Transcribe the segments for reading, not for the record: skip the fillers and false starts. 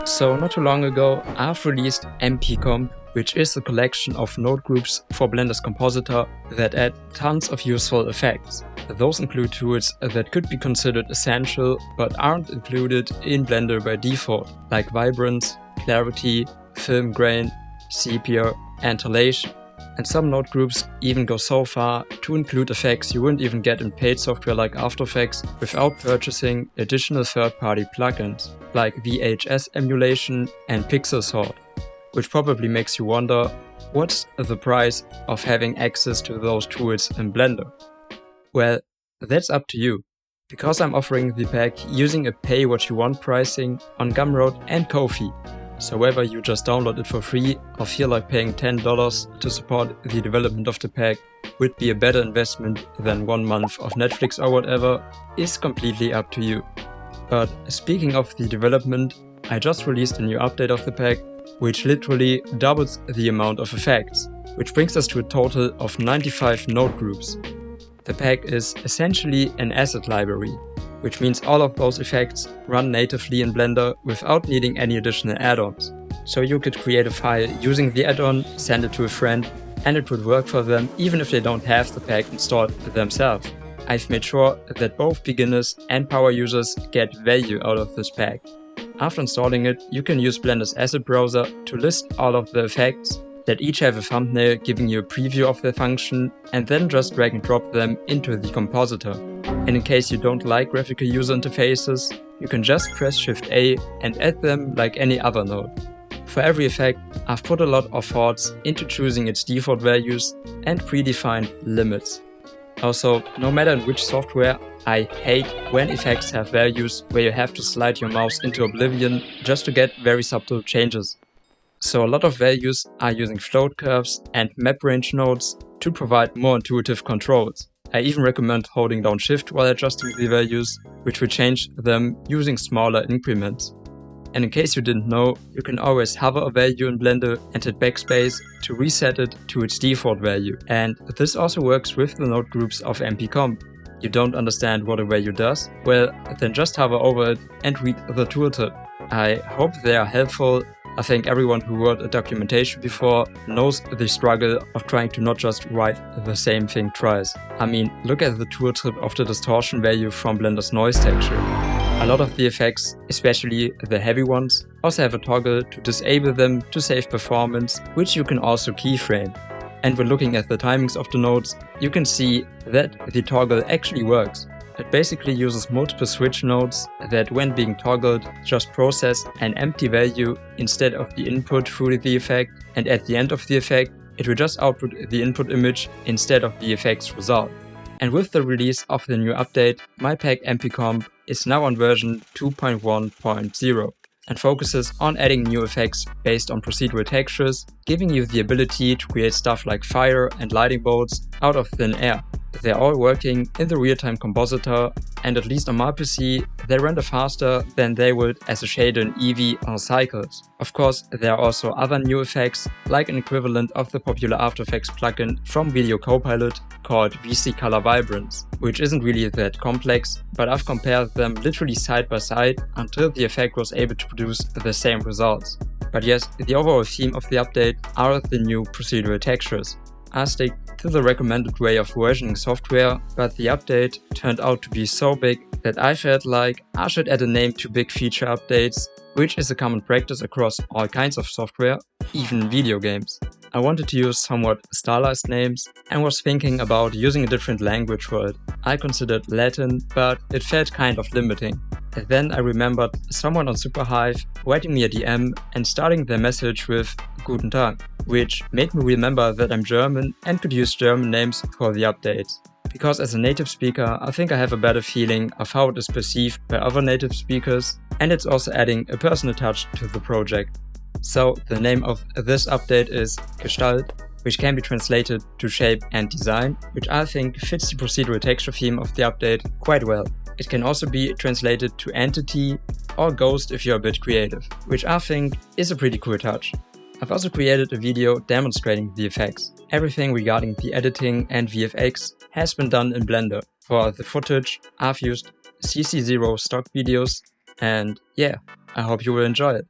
So not too long ago, I've released MP-Comp, which is a collection of node groups for Blenders Compositor that add tons of useful effects. Those include tools that could be considered essential but aren't included in Blender by default, like vibrance, clarity, film grain, sepia, and halation. And some node groups even go so far to include effects you wouldn't even get in paid software like After Effects without purchasing additional third-party plugins, like VHS emulation and pixelsort, which probably makes you wonder, what's the price of having access to those tools in Blender? Well, that's up to you, because I'm offering the pack using a pay-what-you-want pricing on Gumroad and Ko-fi. So whether you just download it for free or feel like paying $10 to support the development of the pack would be a better investment than 1 month of Netflix or whatever is completely up to you. But speaking of the development, I just released a new update of the pack, which literally doubles the amount of effects, which brings us to a total of 95 node groups. The pack is essentially an asset library, which means all of those effects run natively in Blender without needing any additional add-ons. So you could create a file using the add-on, send it to a friend, and it would work for them even if they don't have the pack installed themselves. I've made sure that both beginners and power users get value out of this pack. After installing it, you can use Blender's asset browser to list all of the effects that each have a thumbnail giving you a preview of their function, and then just drag and drop them into the compositor. And in case you don't like graphical user interfaces, you can just press Shift-A and add them like any other node. For every effect, I've put a lot of thoughts into choosing its default values and predefined limits. Also, no matter in which software, I hate when effects have values where you have to slide your mouse into oblivion just to get very subtle changes. So a lot of values are using float curves and map range nodes to provide more intuitive controls. I even recommend holding down Shift while adjusting the values, which will change them using smaller increments. And in case you didn't know, you can always hover a value in Blender and hit backspace to reset it to its default value. And this also works with the node groups of MP-Comp. You don't understand what a value does? Well, then just hover over it and read the tooltip. I hope they are helpful. I think everyone who wrote a documentation before knows the struggle of trying to not just write the same thing twice. I mean, look at the tooltip of the distortion value from Blender's noise texture. A lot of the effects, especially the heavy ones, also have a toggle to disable them to save performance, which you can also keyframe. And when looking at the timings of the nodes, you can see that the toggle actually works. It basically uses multiple switch nodes that, when being toggled, just process an empty value instead of the input through the effect, and at the end of the effect, it will just output the input image instead of the effect's result. And with the release of the new update, my pack MP-Comp is now on version 2.1.0 and focuses on adding new effects based on procedural textures, giving you the ability to create stuff like fire and lightning bolts out of thin air. They're all working in the Real-time Compositor, and at least on my PC, they render faster than they would as a shader in Eevee or Cycles. Of course, there are also other new effects, like an equivalent of the popular After Effects plugin from Video Copilot called VC Color Vibrance, which isn't really that complex, but I've compared them literally side by side until the effect was able to produce the same results. But yes, the overall theme of the update are the new procedural textures. I stick to the recommended way of versioning software, but the update turned out to be so big that I felt like I should add a name to big feature updates, which is a common practice across all kinds of software, even video games. I wanted to use somewhat stylized names and was thinking about using a different language for it. I considered Latin, but it felt kind of limiting. And then I remembered someone on Superhive writing me a DM and starting their message with Guten Tag, which made me remember that I'm German and could use German names for the updates. Because as a native speaker, I think I have a better feeling of how it is perceived by other native speakers, and it's also adding a personal touch to the project. So the name of this update is Gestalt, which can be translated to shape and design, which I think fits the procedural texture theme of the update quite well. It can also be translated to entity or ghost if you're a bit creative, which I think is a pretty cool touch. I've also created a video demonstrating the effects. Everything regarding the editing and VFX has been done in Blender. For the footage, I've used CC0 stock videos, and yeah, I hope you will enjoy it.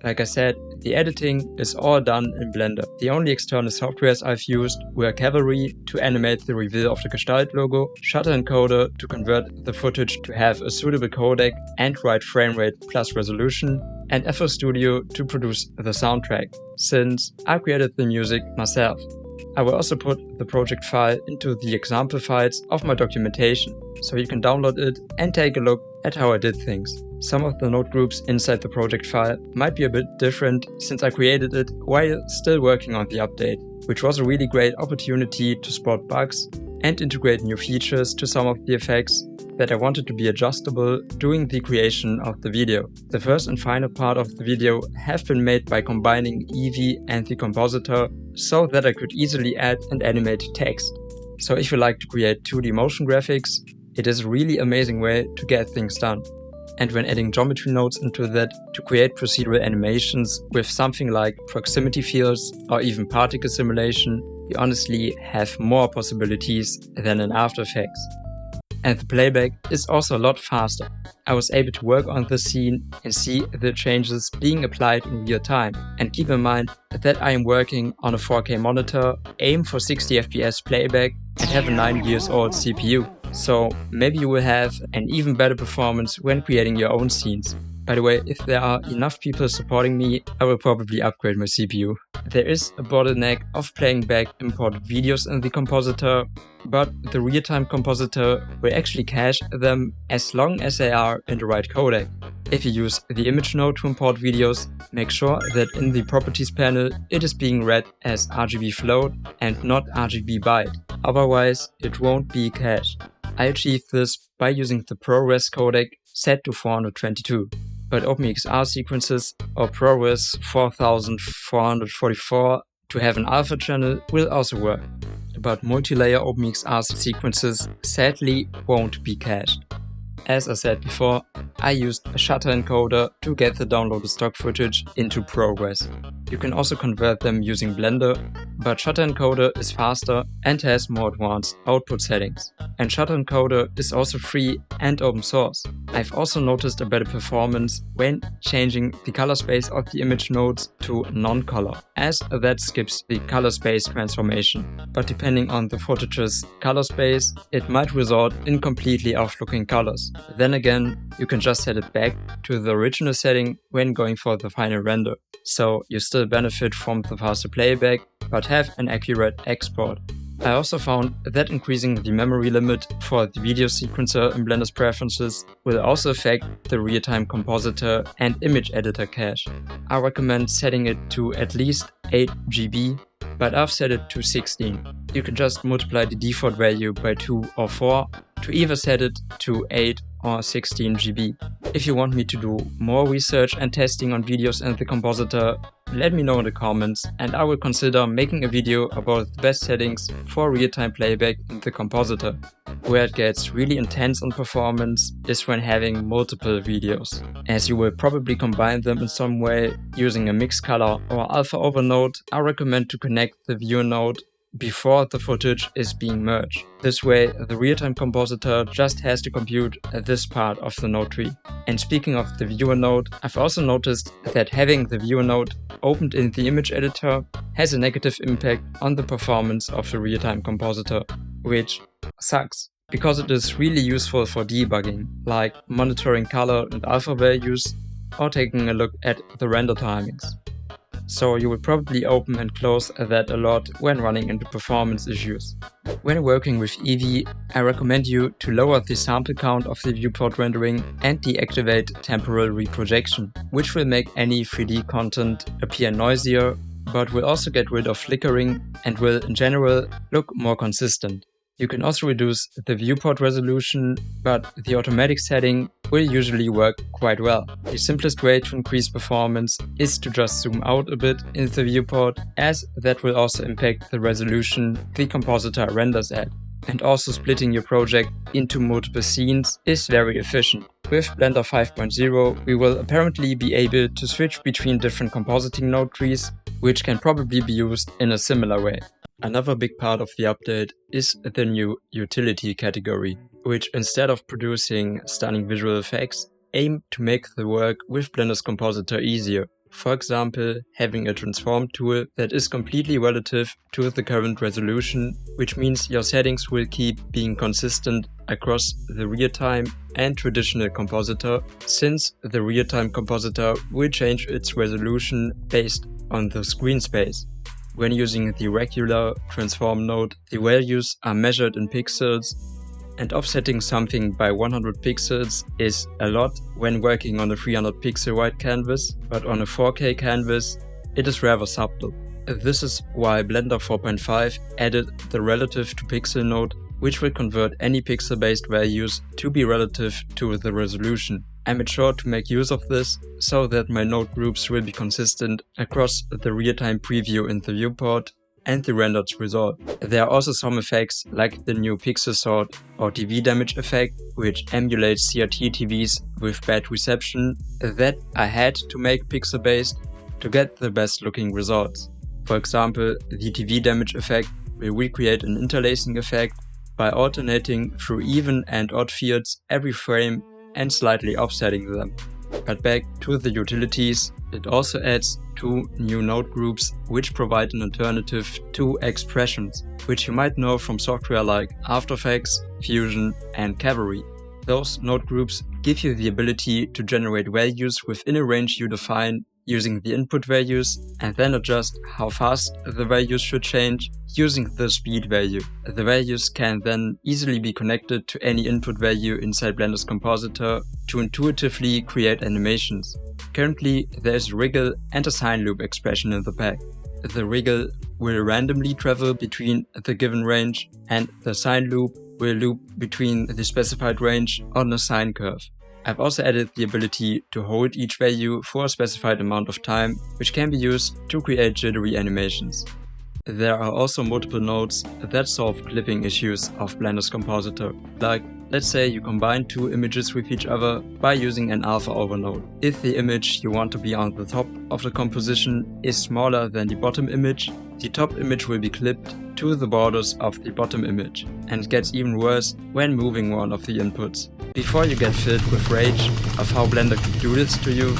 Like I said, the editing is all done in Blender. The only external softwares I've used were Cavalry to animate the reveal of the Gestalt logo, Shutter Encoder to convert the footage to have a suitable codec and right frame rate plus resolution, and FL Studio to produce the soundtrack, since I created the music myself. I will also put the project file into the example files of my documentation, so you can download it and take a look at how I did things. Some of the node groups inside the project file might be a bit different since I created it while still working on the update, which was a really great opportunity to spot bugs and integrate new features to some of the effects that I wanted to be adjustable during the creation of the video. The first and final part of the video have been made by combining Eevee and the compositor so that I could easily add and animate text. So if you like to create 2D motion graphics, it is a really amazing way to get things done. And when adding geometry nodes into that to create procedural animations with something like proximity fields or even particle simulation, you honestly have more possibilities than in After Effects. And the playback is also a lot faster. I was able to work on the scene and see the changes being applied in real time. And keep in mind that I am working on a 4K monitor, aim for 60 FPS playback, and have a 9-year-old CPU. So maybe you will have an even better performance when creating your own scenes. By the way, if there are enough people supporting me, I will probably upgrade my CPU. There is a bottleneck of playing back imported videos in the compositor, but the Real-time Compositor will actually cache them as long as they are in the right codec. If you use the image node to import videos, make sure that in the properties panel it is being read as RGB float and not RGB byte, otherwise it won't be cached. I achieved this by using the ProRes codec set to 422. But OpenEXR sequences or ProRes 4444 to have an alpha channel will also work. But multi-layer OpenEXR sequences sadly won't be cached. As I said before, I used a shutter encoder to get the downloaded stock footage into ProRes. You can also convert them using Blender, but shutter encoder is faster and has more advanced output settings. And shutter encoder is also free and open source. I've also noticed a better performance when changing the color space of the image nodes to non-color, as that skips the color space transformation. But depending on the footage's color space, it might result in completely off-looking colors. Then again, you can just set it back to the original setting when going for the final render. So you still benefit from the faster playback, but have an accurate export. I also found that increasing the memory limit for the video sequencer in Blender's preferences will also affect the Real-time Compositor and image editor cache. I recommend setting it to at least 8 GB, but I've set it to 16. You can just multiply the default value by 2 or 4 to either set it to 8 or 16 GB. If you want me to do more research and testing on videos in the compositor, let me know in the comments and I will consider making a video about the best settings for real-time playback in the compositor. Where it gets really intense on performance is when having multiple videos, as you will probably combine them in some way using a mix color or alpha over node. I recommend to connect the viewer node before the footage is being merged. This way, the Real-time Compositor just has to compute this part of the node tree. And speaking of the viewer node, I've also noticed that having the viewer node opened in the image editor has a negative impact on the performance of the Real-time Compositor, which sucks, because it is really useful for debugging, like monitoring color and alpha values or taking a look at the render timings. So you will probably open and close that a lot when running into performance issues. When working with Eevee, I recommend you to lower the sample count of the viewport rendering and deactivate temporal reprojection, which will make any 3D content appear noisier, but will also get rid of flickering and will in general look more consistent. You can also reduce the viewport resolution, but the automatic setting will usually work quite well. The simplest way to increase performance is to just zoom out a bit in the viewport, as that will also impact the resolution the compositor renders at. And also splitting your project into multiple scenes is very efficient. With Blender 5.0, we will apparently be able to switch between different compositing node trees, which can probably be used in a similar way. Another big part of the update is the new utility category, which instead of producing stunning visual effects, aim to make the work with Blender's compositor easier. For example, having a transform tool that is completely relative to the current resolution, which means your settings will keep being consistent across the real-time and traditional compositor, since the real-time compositor will change its resolution based on the screen space. When using the regular transform node, the values are measured in pixels, and offsetting something by 100 pixels is a lot when working on a 300 pixel wide canvas, but on a 4K canvas it is rather subtle. This is why Blender 4.5 added the relative to pixel node, which will convert any pixel-based values to be relative to the resolution. I made sure to make use of this so that my node groups will be consistent across the real-time preview in the viewport and the rendered result. There are also some effects like the new pixelsort or TV damage effect, which emulates CRT TVs with bad reception, that I had to make pixel based to get the best looking results. For example, the TV damage effect will recreate an interlacing effect by alternating through even and odd fields every frame and slightly offsetting them. But back to the utilities, it also adds 2 new node groups which provide an alternative to expressions, which you might know from software like After Effects, Fusion and Cavalry. Those node groups give you the ability to generate values within a range you define using the input values and then adjust how fast the values should change using the speed value. The values can then easily be connected to any input value inside Blenders Compositor to intuitively create animations. Currently, there is a wriggle and a sine loop expression in the pack. The wriggle will randomly travel between the given range and the sine loop will loop between the specified range on a sine curve. I've also added the ability to hold each value for a specified amount of time, which can be used to create jittery animations. There are also multiple nodes that solve clipping issues of Blenders Compositor. Like, let's say you combine 2 images with each other by using an alpha over node. If the image you want to be on the top of the composition is smaller than the bottom image, the top image will be clipped to the borders of the bottom image, and it gets even worse when moving one of the inputs. Before you get filled with rage of how Blender could do this to you,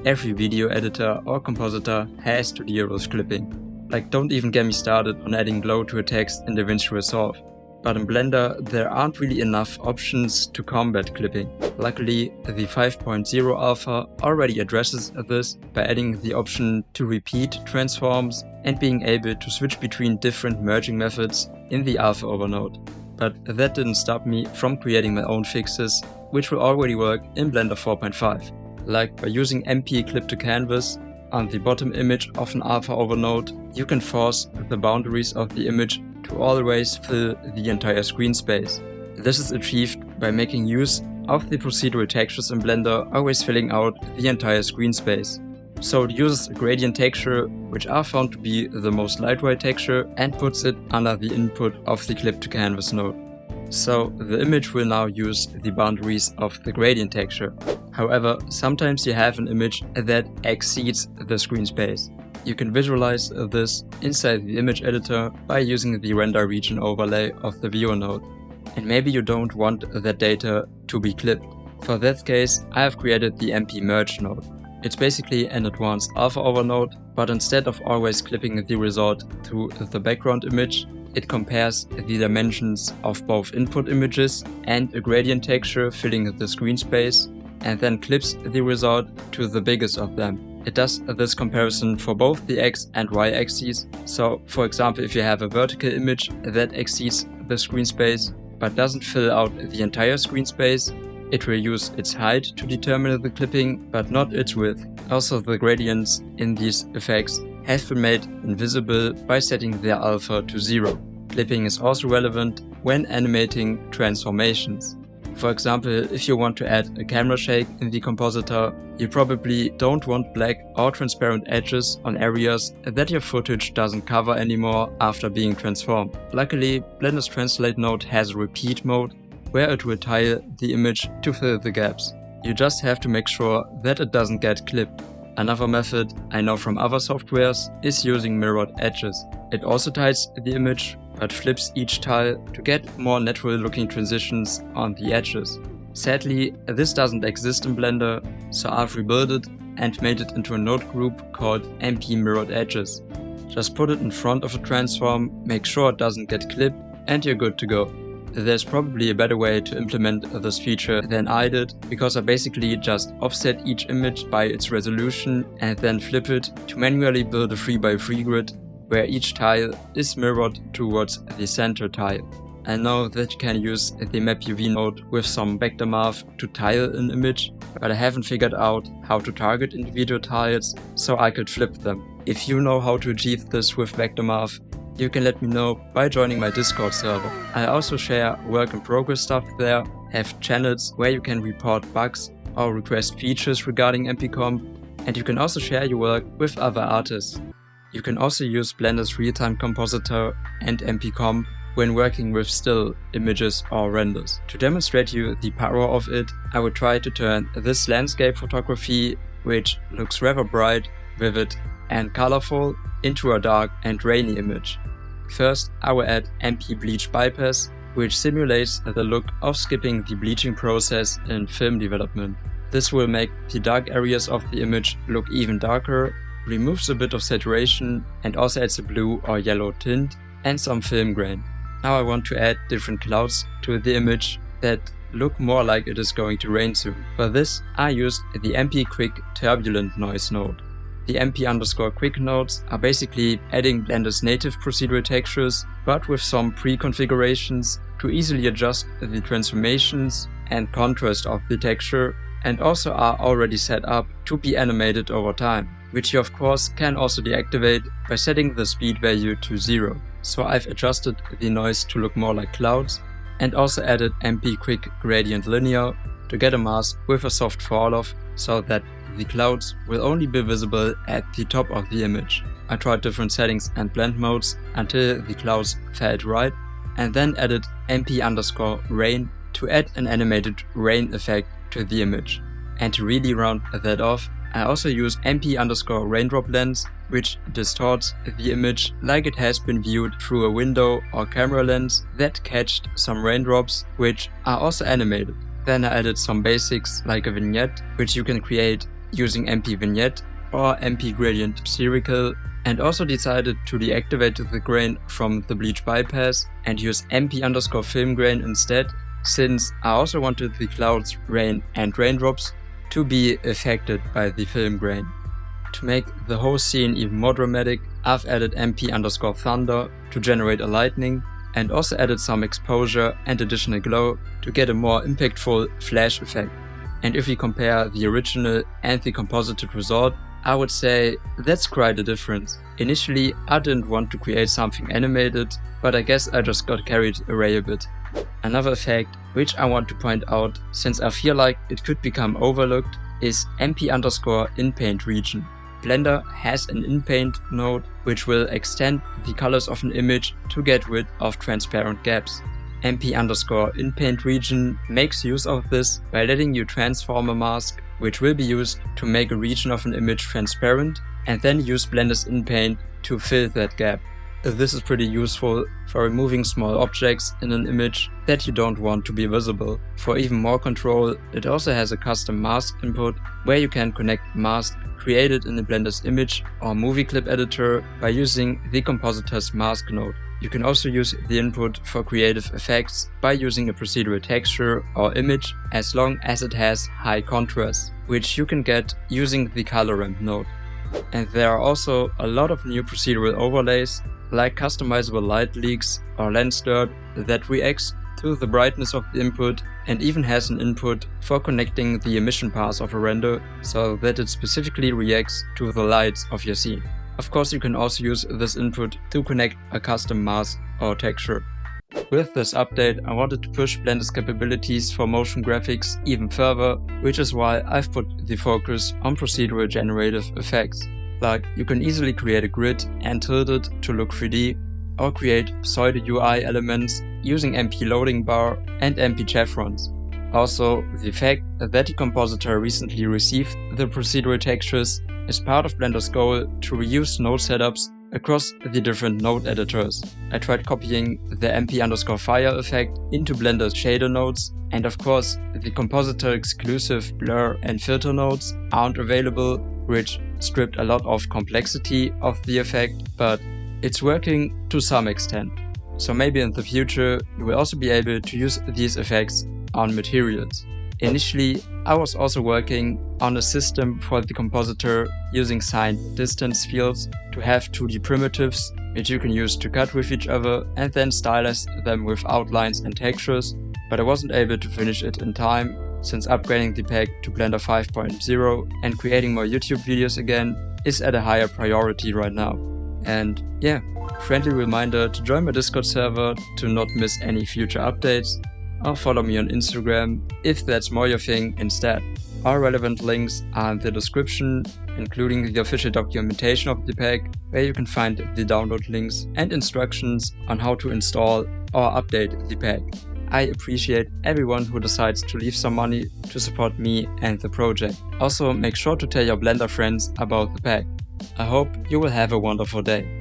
every video editor or compositor has to deal with clipping. Like, don't even get me started on adding glow to a text in DaVinci Resolve. But in Blender, there aren't really enough options to combat clipping. Luckily, the 5.0 alpha already addresses this by adding the option to repeat transforms and being able to switch between different merging methods in the alpha over node. But that didn't stop me from creating my own fixes, which will already work in Blender 4.5. Like by using MP clip to canvas on the bottom image of an alpha over node, you can force the boundaries of the image to always fill the entire screen space. This is achieved by making use of the procedural textures in Blender always filling out the entire screen space. So it uses a gradient texture, which are found to be the most lightweight texture, and puts it under the input of the clip to canvas node. So the image will now use the boundaries of the gradient texture. However, sometimes you have an image that exceeds the screen space. You can visualize this inside the image editor by using the render region overlay of the viewer node. And maybe you don't want that data to be clipped. For that case, I have created the MP merge node. It's basically an advanced alpha over node, but instead of always clipping the result to the background image, it compares the dimensions of both input images and a gradient texture filling the screen space, and then clips the result to the biggest of them. It does this comparison for both the X and Y axes. So, for example, if you have a vertical image that exceeds the screen space but doesn't fill out the entire screen space, it will use its height to determine the clipping, but not its width. Also, the gradients in these effects have been made invisible by setting their alpha to 0. Clipping is also relevant when animating transformations. For example, if you want to add a camera shake in the compositor, you probably don't want black or transparent edges on areas that your footage doesn't cover anymore after being transformed. Luckily, Blender's Translate node has a repeat mode, where it will tile the image to fill the gaps. You just have to make sure that it doesn't get clipped. Another method I know from other softwares is using mirrored edges. It also tiles the image, but flips each tile to get more natural looking transitions on the edges. Sadly, this doesn't exist in Blender, so I've rebuilt it and made it into a node group called MP Mirrored Edges. Just put it in front of a transform, make sure it doesn't get clipped, and you're good to go. There's probably a better way to implement this feature than I did, because I basically just offset each image by its resolution and then flip it to manually build a 3x3 grid where each tile is mirrored towards the center tile. I know that you can use the MapUV node with some vector math to tile an image, but I haven't figured out how to target individual tiles so I could flip them. If you know how to achieve this with vector math, you can let me know by joining my Discord server. I also share work in progress stuff there, have channels where you can report bugs or request features regarding MPComp, and you can also share your work with other artists. You can also use Blender's Real-time Compositor and MPComp when working with still images or renders. To demonstrate you the power of it, I will try to turn this landscape photography, which looks rather bright, vivid and colorful, into a dark and rainy image. First, I will add MP Bleach Bypass, which simulates the look of skipping the bleaching process in film development. This will make the dark areas of the image look even darker, removes a bit of saturation and also adds a blue or yellow tint and some film grain. Now I want to add different clouds to the image that look more like it is going to rain soon. For this, I used the MP Quick Turbulent Noise node. The MP_quick nodes are basically adding Blender's native procedural textures, but with some pre-configurations to easily adjust the transformations and contrast of the texture, and also are already set up to be animated over time, which you of course can also deactivate by setting the speed value to 0. So I've adjusted the noise to look more like clouds, and also added MP Quick Gradient Linear to get a mask with a soft fall-off so that the clouds will only be visible at the top of the image. I tried different settings and blend modes until the clouds felt right, and then added MP_rain to add an animated rain effect to the image. And to really round that off, I also used MP_raindrop lens, which distorts the image like it has been viewed through a window or camera lens that catched some raindrops, which are also animated. Then I added some basics like a vignette, which you can create using MP Vignette or MP Gradient Spherical, and also decided to deactivate the grain from the bleach bypass and use MP_film grain instead, since I also wanted the clouds, rain and raindrops to be affected by the film grain. To make the whole scene even more dramatic, I've added MP_thunder to generate a lightning, and also added some exposure and additional glow to get a more impactful flash effect. And if we compare the original and the composited result, I would say that's quite a difference. Initially, I didn't want to create something animated, but I guess I just got carried away a bit. Another effect which I want to point out, since I feel like it could become overlooked, is MP_inpaint region. Blender has an inpaint node which will extend the colors of an image to get rid of transparent gaps. MP_inpaint region makes use of this by letting you transform a mask, which will be used to make a region of an image transparent, and then use Blender's inpaint to fill that gap. This is pretty useful for removing small objects in an image that you don't want to be visible. For even more control, it also has a custom mask input where you can connect mask created in the Blender's image or movie clip editor by using the compositor's mask node. You can also use the input for creative effects by using a procedural texture or image as long as it has high contrast, which you can get using the color ramp node. And there are also a lot of new procedural overlays like customizable light leaks or lens dirt that reacts to the brightness of the input and even has an input for connecting the emission paths of a render so that it specifically reacts to the lights of your scene. Of course, you can also use this input to connect a custom mask or texture. With this update, I wanted to push Blender's capabilities for motion graphics even further, which is why I've put the focus on procedural generative effects. Like, you can easily create a grid and tilt it to look 3D, or create pseudo UI elements using MP loading bar and MP chevrons. Also, the fact that the compositor recently received the procedural textures is part of Blender's goal to reuse node setups across the different node editors. I tried copying the MP_fire effect into Blender's shader nodes, and of course the compositor exclusive blur and filter nodes aren't available which stripped a lot of complexity of the effect, but it's working to some extent. So maybe in the future you will also be able to use these effects on materials. Initially, I was also working on a system for the compositor using signed distance fields to have 2D primitives which you can use to cut with each other and then stylize them with outlines and textures, but I wasn't able to finish it in time since upgrading the pack to Blender 5.0 and creating more YouTube videos again is at a higher priority right now. And yeah, friendly reminder to join my Discord server to not miss any future updates, or follow me on Instagram if that's more your thing instead. All relevant links are in the description, including the official documentation of the pack, where you can find the download links and instructions on how to install or update the pack. I appreciate everyone who decides to leave some money to support me and the project. Also, make sure to tell your Blender friends about the pack. I hope you will have a wonderful day.